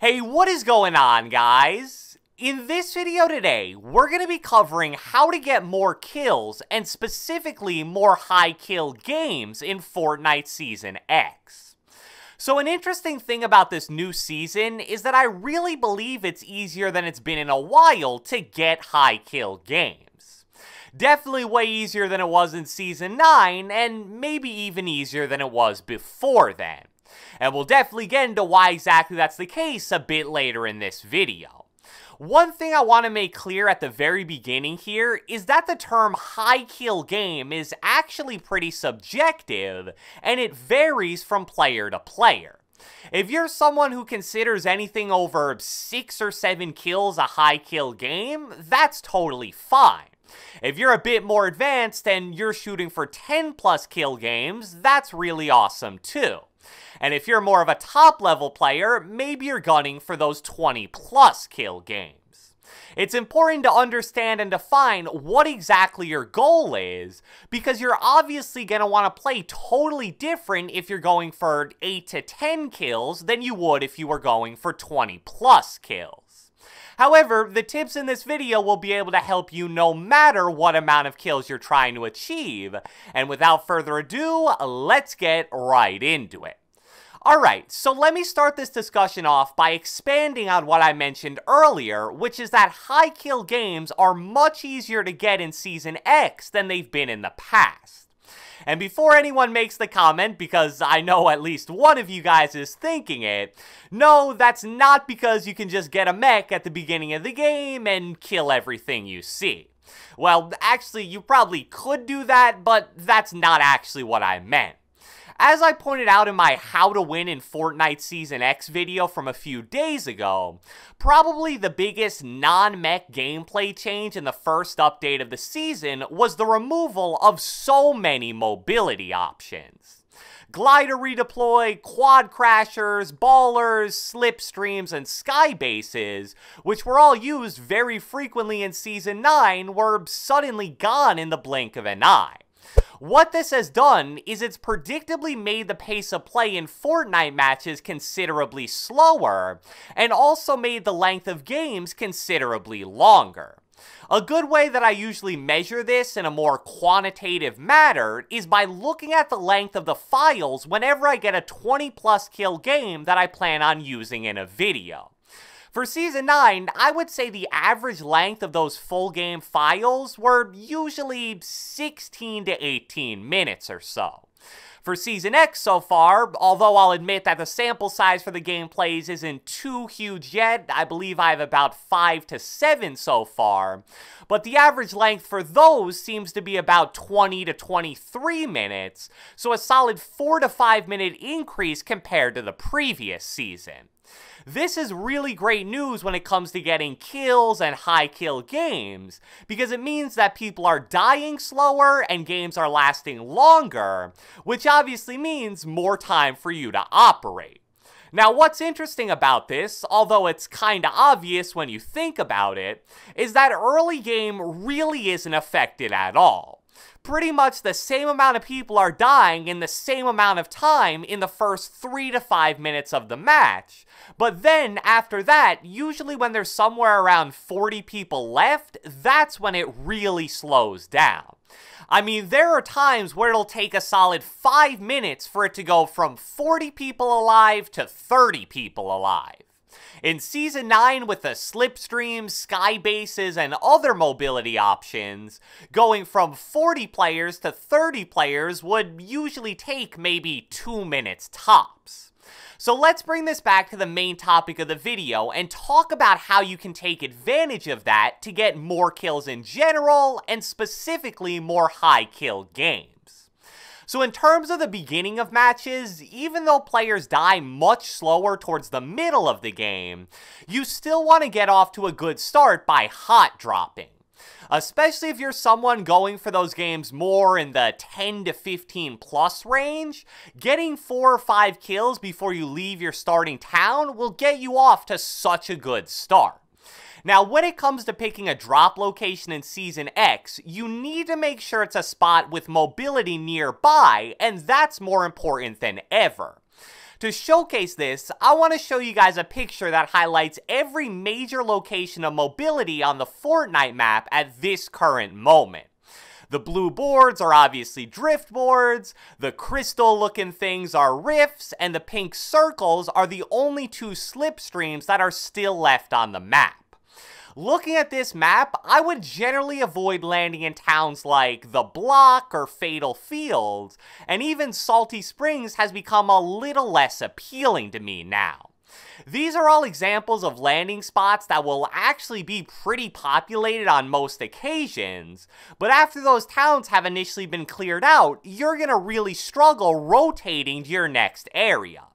Hey, what is going on, guys? In this video today, we're going to be covering how to get more kills, and specifically more high kill games in Fortnite Season X. So an interesting thing about this new season is that I really believe it's easier than it's been in a while to get high kill games. Definitely way easier than it was in Season 9, and maybe even easier than it was before then. And we'll definitely get into why exactly that's the case a bit later in this video. One thing I want to make clear at the very beginning here is that the term high kill game is actually pretty subjective, and it varies from player to player. If you're someone who considers anything over 6 or 7 kills a high kill game, that's totally fine. If you're a bit more advanced and you're shooting for 10 plus kill games, that's really awesome too. And if you're more of a top level player, maybe you're gunning for those 20 plus kill games. It's important to understand and define what exactly your goal is, because you're obviously going to want to play totally different if you're going for 8 to 10 kills than you would if you were going for 20 plus kills. However, the tips in this video will be able to help you no matter what amount of kills you're trying to achieve. And without further ado, let's get right into it. Alright, so let me start this discussion off by expanding on what I mentioned earlier, which is that high kill games are much easier to get in Season X than they've been in the past. And before anyone makes the comment, because I know at least one of you guys is thinking it, no, that's not because you can just get a mech at the beginning of the game and kill everything you see. Well, actually, you probably could do that, but that's not actually what I meant. As I pointed out in my How to Win in Fortnite Season X video from a few days ago, probably the biggest non-mech gameplay change in the first update of the season was the removal of so many mobility options. Glider redeploy, quad crashers, ballers, slipstreams, and sky bases, which were all used very frequently in Season 9, were suddenly gone in the blink of an eye. What this has done is it's predictably made the pace of play in Fortnite matches considerably slower, and also made the length of games considerably longer. A good way that I usually measure this in a more quantitative manner is by looking at the length of the files whenever I get a 20 plus kill game that I plan on using in a video. For Season 9, I would say the average length of those full game files were usually 16 to 18 minutes or so. For Season X so far, although I'll admit that the sample size for the gameplays isn't too huge yet, I believe I have about 5 to 7 so far, but the average length for those seems to be about 20 to 23 minutes, so a solid 4 to 5 minute increase compared to the previous season. This is really great news when it comes to getting kills and high kill games, because it means that people are dying slower and games are lasting longer, which obviously means more time for you to operate. Now, what's interesting about this, although it's kinda obvious when you think about it, is that early game really isn't affected at all. Pretty much the same amount of people are dying in the same amount of time in the first 3 to 5 minutes of the match. But then, after that, usually when there's somewhere around 40 people left, that's when it really slows down. I mean, there are times where it'll take a solid 5 minutes for it to go from 40 people alive to 30 people alive. In Season 9, with the slipstreams, sky bases, and other mobility options, going from 40 players to 30 players would usually take maybe 2 minutes tops. So let's bring this back to the main topic of the video and talk about how you can take advantage of that to get more kills in general, and specifically more high kill games. So in terms of the beginning of matches, even though players die much slower towards the middle of the game, you still want to get off to a good start by hot dropping. Especially if you're someone going for those games more in the 10 to 15 plus range, getting 4 or 5 kills before you leave your starting town will get you off to such a good start. Now, when it comes to picking a drop location in Season X, you need to make sure it's a spot with mobility nearby, and that's more important than ever. To showcase this, I want to show you guys a picture that highlights every major location of mobility on the Fortnite map at this current moment. The blue boards are obviously drift boards, the crystal looking things are rifts, and the pink circles are the only two slipstreams that are still left on the map. Looking at this map, I would generally avoid landing in towns like The Block or Fatal Fields, and even Salty Springs has become a little less appealing to me now. These are all examples of landing spots that will actually be pretty populated on most occasions, but after those towns have initially been cleared out, you're gonna really struggle rotating to your next area.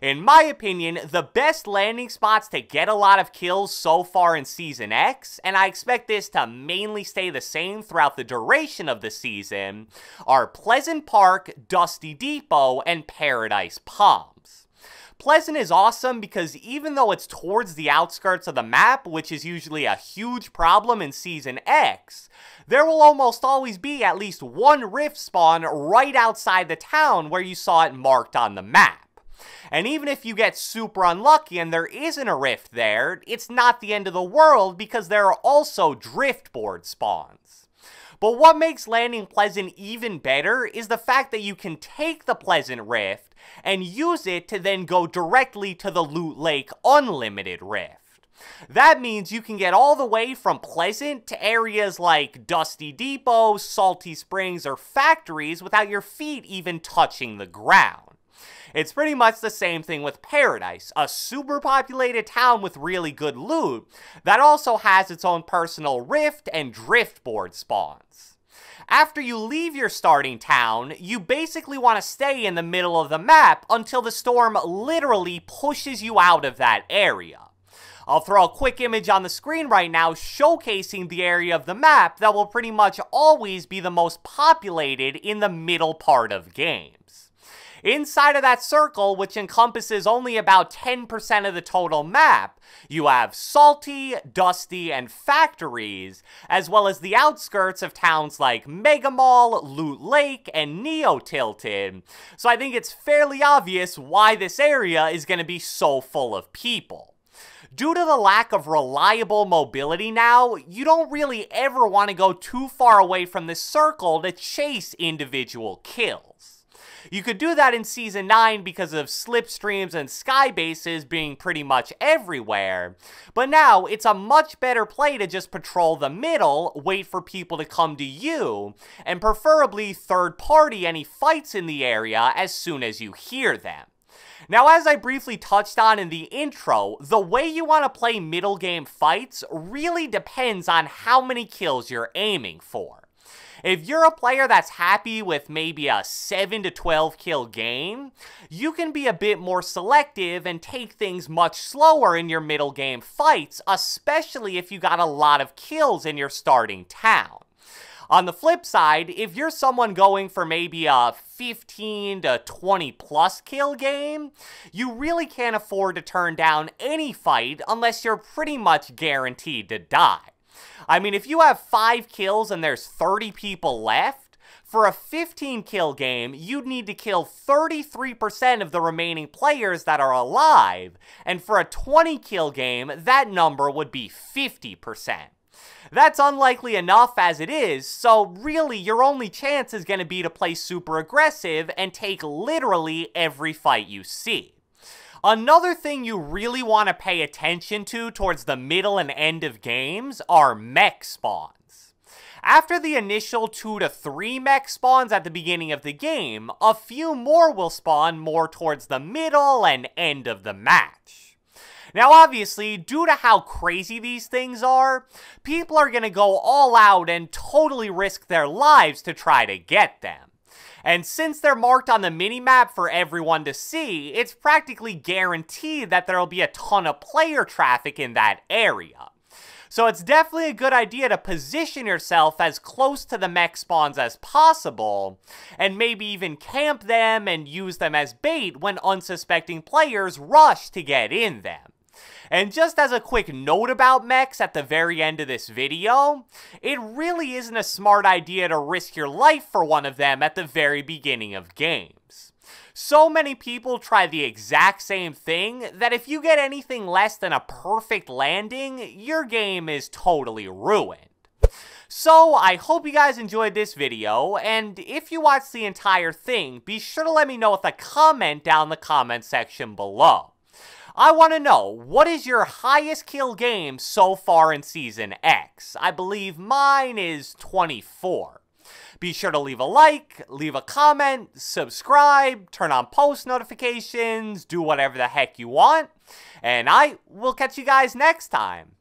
In my opinion, the best landing spots to get a lot of kills so far in Season X, and I expect this to mainly stay the same throughout the duration of the season, are Pleasant Park, Dusty Depot, and Paradise Palms. Pleasant is awesome because even though it's towards the outskirts of the map, which is usually a huge problem in Season X, there will almost always be at least one rift spawn right outside the town where you saw it marked on the map. And even if you get super unlucky and there isn't a rift there, it's not the end of the world because there are also driftboard spawns. But what makes landing Pleasant even better is the fact that you can take the Pleasant Rift and use it to then go directly to the Loot Lake Unlimited Rift. That means you can get all the way from Pleasant to areas like Dusty Depot, Salty Springs, or factories without your feet even touching the ground. It's pretty much the same thing with Paradise, a super populated town with really good loot that also has its own personal rift and driftboard spawns. After you leave your starting town, you basically want to stay in the middle of the map until the storm literally pushes you out of that area. I'll throw a quick image on the screen right now showcasing the area of the map that will pretty much always be the most populated in the middle part of games. Inside of that circle, which encompasses only about 10% of the total map, you have Salty, Dusty, and Factories, as well as the outskirts of towns like Mega Mall, Loot Lake, and Neo Tilted. So I think it's fairly obvious why this area is going to be so full of people. Due to the lack of reliable mobility now, you don't really ever want to go too far away from this circle to chase individual kills. You could do that in Season 9 because of slipstreams and sky bases being pretty much everywhere, but now it's a much better play to just patrol the middle, wait for people to come to you, and preferably third party any fights in the area as soon as you hear them. Now, as I briefly touched on in the intro, the way you want to play middle game fights really depends on how many kills you're aiming for. If you're a player that's happy with maybe a 7 to 12 kill game, you can be a bit more selective and take things much slower in your middle game fights, especially if you got a lot of kills in your starting town. On the flip side, if you're someone going for maybe a 15 to 20 plus kill game, you really can't afford to turn down any fight unless you're pretty much guaranteed to die. I mean, if you have 5 kills and there's 30 people left, for a 15 kill game, you'd need to kill 33% of the remaining players that are alive, and for a 20 kill game, that number would be 50%. That's unlikely enough as it is, so really your only chance is going to be to play super aggressive and take literally every fight you see. Another thing you really want to pay attention to towards the middle and end of games are mech spawns. After the initial 2 to 3 mech spawns at the beginning of the game, a few more will spawn more towards the middle and end of the match. Now obviously, due to how crazy these things are, people are going to go all out and totally risk their lives to try to get them. And since they're marked on the minimap for everyone to see, it's practically guaranteed that there'll be a ton of player traffic in that area. So it's definitely a good idea to position yourself as close to the mech spawns as possible, and maybe even camp them and use them as bait when unsuspecting players rush to get in them. And just as a quick note about mechs at the very end of this video, it really isn't a smart idea to risk your life for one of them at the very beginning of games. So many people try the exact same thing that if you get anything less than a perfect landing, your game is totally ruined. So, I hope you guys enjoyed this video, and if you watched the entire thing, be sure to let me know with a comment down the comment section below. I want to know, what is your highest kill game so far in Season X? I believe mine is 24. Be sure to leave a like, leave a comment, subscribe, turn on post notifications, do whatever the heck you want, and I will catch you guys next time.